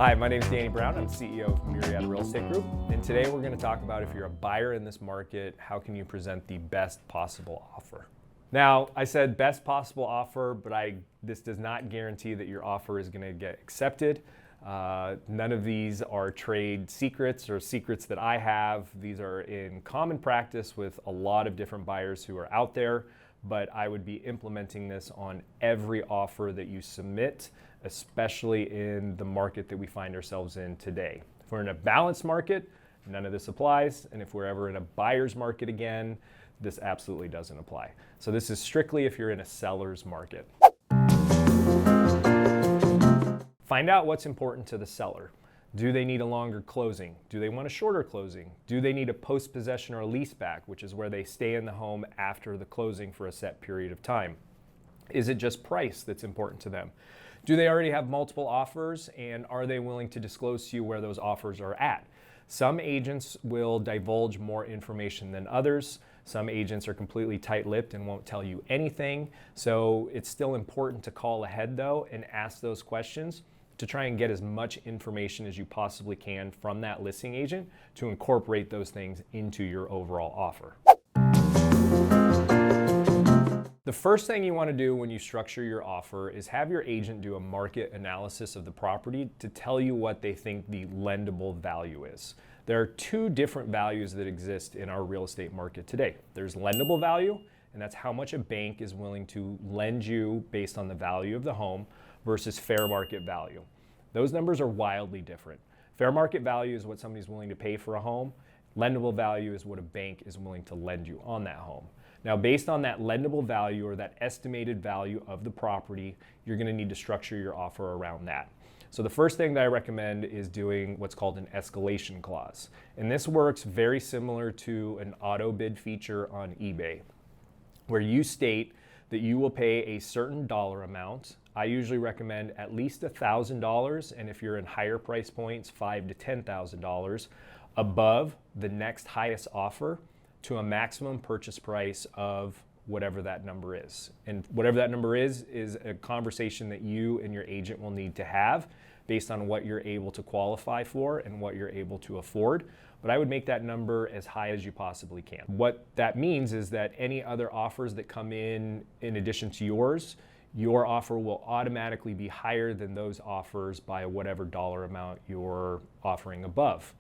Hi, my name is Danny Brown. I'm CEO of Myriad Real Estate Group. And today we're going to talk about, if you're a buyer in this market, how can you present the best possible offer? Now, I said best possible offer, but this does not guarantee that your offer is going to get accepted. None of these are trade secrets or secrets that I have. These are in common practice with a lot of different buyers who are out there, but I would be implementing this on every offer that you submit, especially in the market that we find ourselves in today. If we're in a balanced market, none of this applies. And if we're ever in a buyer's market again, this absolutely doesn't apply. So this is strictly if you're in a seller's market. Find out what's important to the seller. Do they need a longer closing? Do they want a shorter closing? Do they need a post-possession or a lease back, which is where they stay in the home after the closing for a set period of time? Is it just price that's important to them? Do they already have multiple offers, and are they willing to disclose to you where those offers are at? Some agents will divulge more information than others. Some agents are completely tight-lipped and won't tell you anything. So it's still important to call ahead though and ask those questions to try and get as much information as you possibly can from that listing agent to incorporate those things into your overall offer. The first thing you want to do when you structure your offer is have your agent do a market analysis of the property to tell you what they think the lendable value is. There are two different values that exist in our real estate market today. There's lendable value, and that's how much a bank is willing to lend you based on the value of the home, versus fair market value. Those numbers are wildly different. Fair market value is what somebody's willing to pay for a home. Lendable value is what a bank is willing to lend you on that home. Now, based on that lendable value or that estimated value of the property, you're going to need to structure your offer around that. So the first thing that I recommend is doing what's called an escalation clause. And this works very similar to an auto bid feature on eBay, where you state that you will pay a certain dollar amount. I usually recommend at least $1,000, and if you're in higher price points, $5,000 to $10,000 above the next highest offer to a maximum purchase price of whatever that number is. And whatever that number is a conversation that you and your agent will need to have based on what you're able to qualify for and what you're able to afford. But I would make that number as high as you possibly can. What that means is that any other offers that come in addition to yours, your offer will automatically be higher than those offers by whatever dollar amount you're offering above.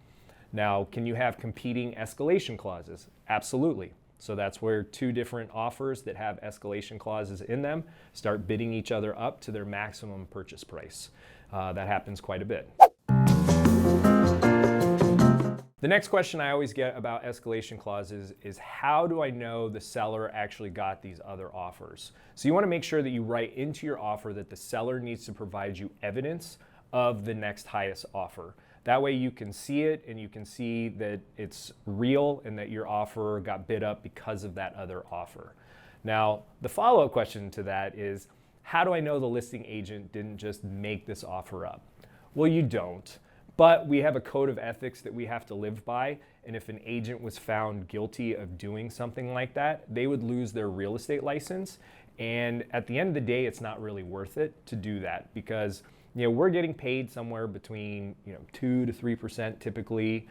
Now, can you have competing escalation clauses? Absolutely. So that's where two different offers that have escalation clauses in them start bidding each other up to their maximum purchase price. That happens quite a bit. The next question I always get about escalation clauses is, how do I know the seller actually got these other offers? So you want to make sure that you write into your offer that the seller needs to provide you evidence of the next highest offer. That way you can see it and you can see that it's real and that your offer got bid up because of that other offer. Now, the follow-up question to that is, how do I know the listing agent didn't just make this offer up? Well, you don't. But we have a code of ethics that we have to live by, and if an agent was found guilty of doing something like that, they would lose their real estate license. And at the end of the day, it's not really worth it to do that, because we're getting paid somewhere between 2 to 3% typically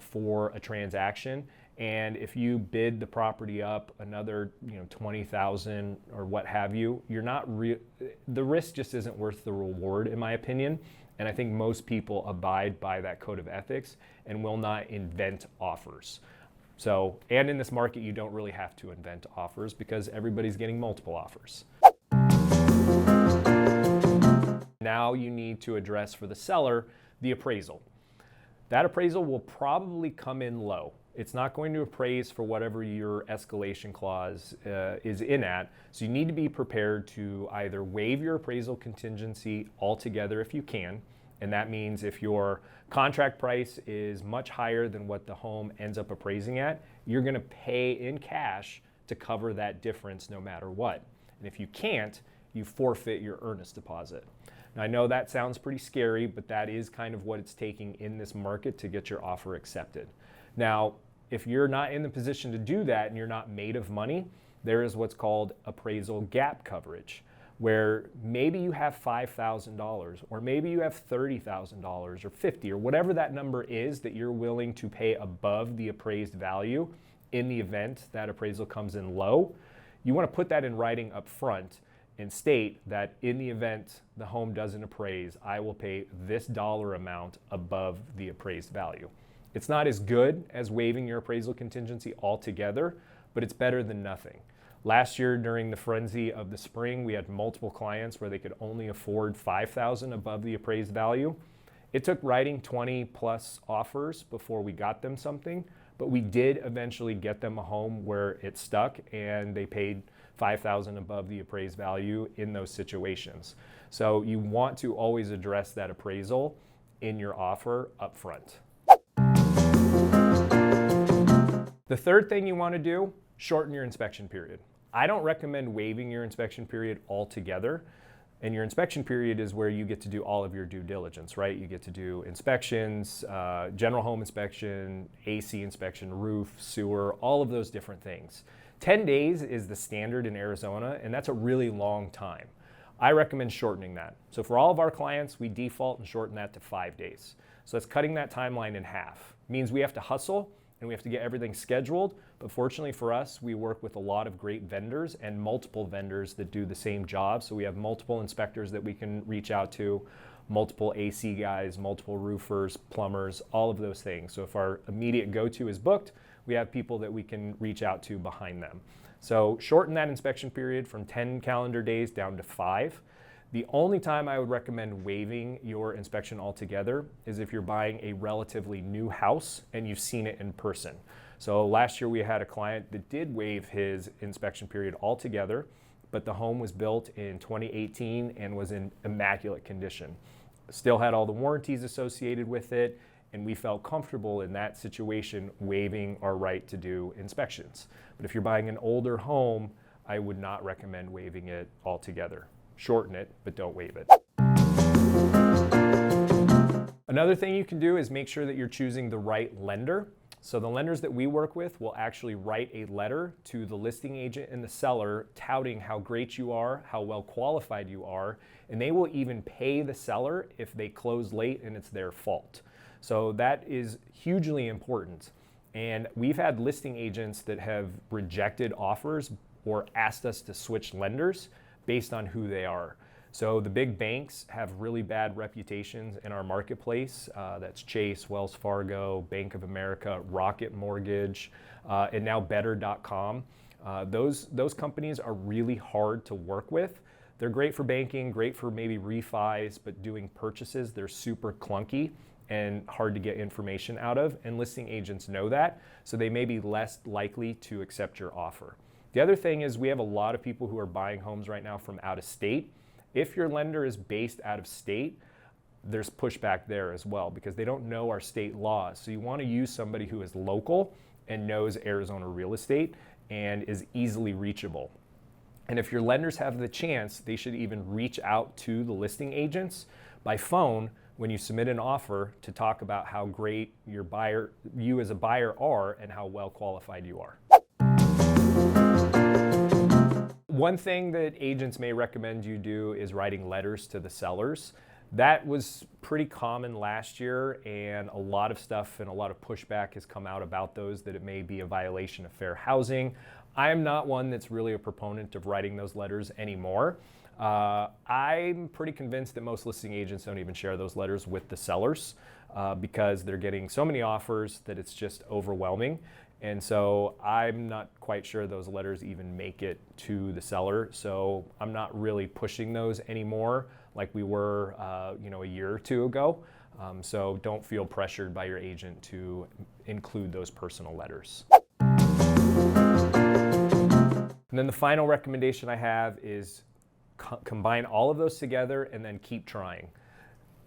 for a transaction. And if you bid the property up another 20,000 or what have you, the risk just isn't worth the reward, in my opinion. And I think most people abide by that code of ethics and will not invent offers. So, and in this market, you don't really have to invent offers because everybody's getting multiple offers. Now you need to address for the seller the appraisal. That appraisal will probably come in low. It's not going to appraise for whatever your escalation clause is in at. So you need to be prepared to either waive your appraisal contingency altogether if you can. And that means if your contract price is much higher than what the home ends up appraising at, you're going to pay in cash to cover that difference no matter what. And if you can't, you forfeit your earnest deposit. Now, I know that sounds pretty scary, but that is kind of what it's taking in this market to get your offer accepted. Now, if you're not in the position to do that and you're not made of money, there is what's called appraisal gap coverage, where maybe you have $5,000 or maybe you have $30,000 or 50 or whatever that number is that you're willing to pay above the appraised value in the event that appraisal comes in low. You want to put that in writing up front and state that in the event the home doesn't appraise, I will pay this dollar amount above the appraised value. It's not as good as waiving your appraisal contingency altogether, but it's better than nothing. Last year during the frenzy of the spring, we had multiple clients where they could only afford $5,000 above the appraised value. It took writing 20 plus offers before we got them something, but we did eventually get them a home where it stuck and they paid $5,000 above the appraised value in those situations. So you want to always address that appraisal in your offer up front. The third thing you want to do, shorten your inspection period. I don't recommend waiving your inspection period altogether. And your inspection period is where you get to do all of your due diligence, right? You get to do inspections, general home inspection, AC inspection, roof, sewer, all of those different things. 10 days is the standard in Arizona, and that's a really long time. I recommend shortening that. So for all of our clients, we default and shorten that to 5 days. So that's cutting that timeline in half. It means we have to hustle and we have to get everything scheduled. But fortunately for us, we work with a lot of great vendors and multiple vendors that do the same job. So we have multiple inspectors that we can reach out to, multiple AC guys, multiple roofers, plumbers, all of those things. So if our immediate go-to is booked, we have people that we can reach out to behind them. So shorten that inspection period from 10 calendar days down to 5. The only time I would recommend waiving your inspection altogether is if you're buying a relatively new house and you've seen it in person. So last year we had a client that did waive his inspection period altogether, but the home was built in 2018 and was in immaculate condition. Still had all the warranties associated with it, and we felt comfortable in that situation waiving our right to do inspections. But if you're buying an older home, I would not recommend waiving it altogether. Shorten it, but don't waive it. Another thing you can do is make sure that you're choosing the right lender. So the lenders that we work with will actually write a letter to the listing agent and the seller touting how great you are, how well qualified you are, and they will even pay the seller if they close late and it's their fault. So that is hugely important. And we've had listing agents that have rejected offers or asked us to switch lenders based on who they are. So the big banks have really bad reputations in our marketplace. That's Chase, Wells Fargo, Bank of America, Rocket Mortgage, and now Better.com. Those companies are really hard to work with. They're great for banking, great for maybe refis, but doing purchases, they're super clunky and hard to get information out of, and listing agents know that, so they may be less likely to accept your offer. The other thing is we have a lot of people who are buying homes right now from out of state. If your lender is based out of state, there's pushback there as well because they don't know our state laws. So you want to use somebody who is local and knows Arizona real estate and is easily reachable. And if your lenders have the chance, they should even reach out to the listing agents by phone when you submit an offer to talk about how great you as a buyer are and how well qualified you are. One thing that agents may recommend you do is writing letters to the sellers. That was pretty common last year, and a lot of stuff and a lot of pushback has come out about those, that it may be a violation of fair housing. I am not one that's really a proponent of writing those letters anymore. I'm pretty convinced that most listing agents don't even share those letters with the sellers because they're getting so many offers that it's just overwhelming. And so I'm not quite sure those letters even make it to the seller. So I'm not really pushing those anymore like we were a year or two ago. So don't feel pressured by your agent to include those personal letters. And then the final recommendation I have is combine all of those together and then keep trying.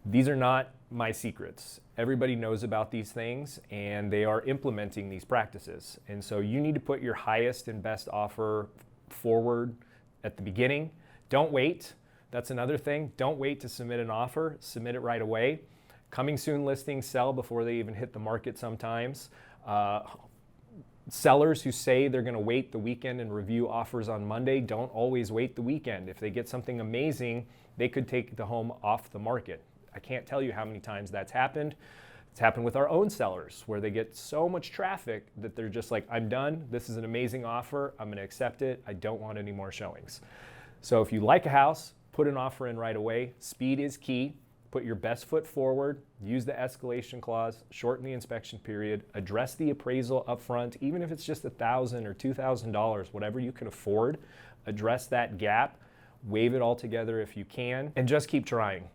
These are not my secrets. Everybody knows about these things and they are implementing these practices. And so you need to put your highest and best offer forward at the beginning. Don't wait. That's another thing. Don't wait to submit an offer. Submit it right away. Coming soon listings sell before they even hit the market sometimes. Sellers who say they're going to wait the weekend and review offers on Monday don't always wait the weekend. If they get something amazing, they could take the home off the market. I can't tell you how many times that's happened. It's happened with our own sellers where they get so much traffic that they're just like, I'm done. This is an amazing offer. I'm going to accept it. I don't want any more showings. So if you like a house, put an offer in right away. Speed is key. Put your best foot forward, use the escalation clause, shorten the inspection period, address the appraisal up front, even if it's just $1,000 or $2,000, whatever you can afford, address that gap, waive it all together if you can, and just keep trying.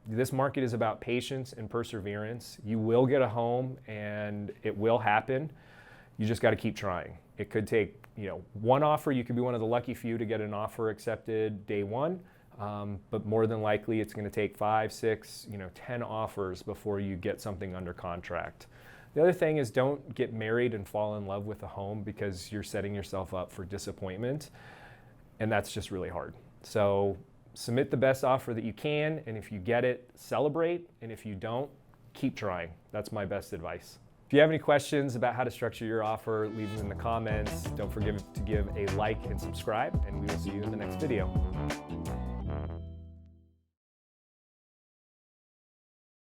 This market is about patience and perseverance. You will get a home and it will happen. You just got to keep trying. It could take, one offer. You could be one of the lucky few to get an offer accepted day one. But more than likely it's going to take 5, 6, 10 offers before you get something under contract. The other thing is don't get married and fall in love with a home because you're setting yourself up for disappointment, and that's just really hard. So submit the best offer that you can, and if you get it, celebrate, and if you don't, keep trying. That's my best advice. If you have any questions about how to structure your offer, leave them in the comments. Don't forget to give a like and subscribe, and we will see you in the next video.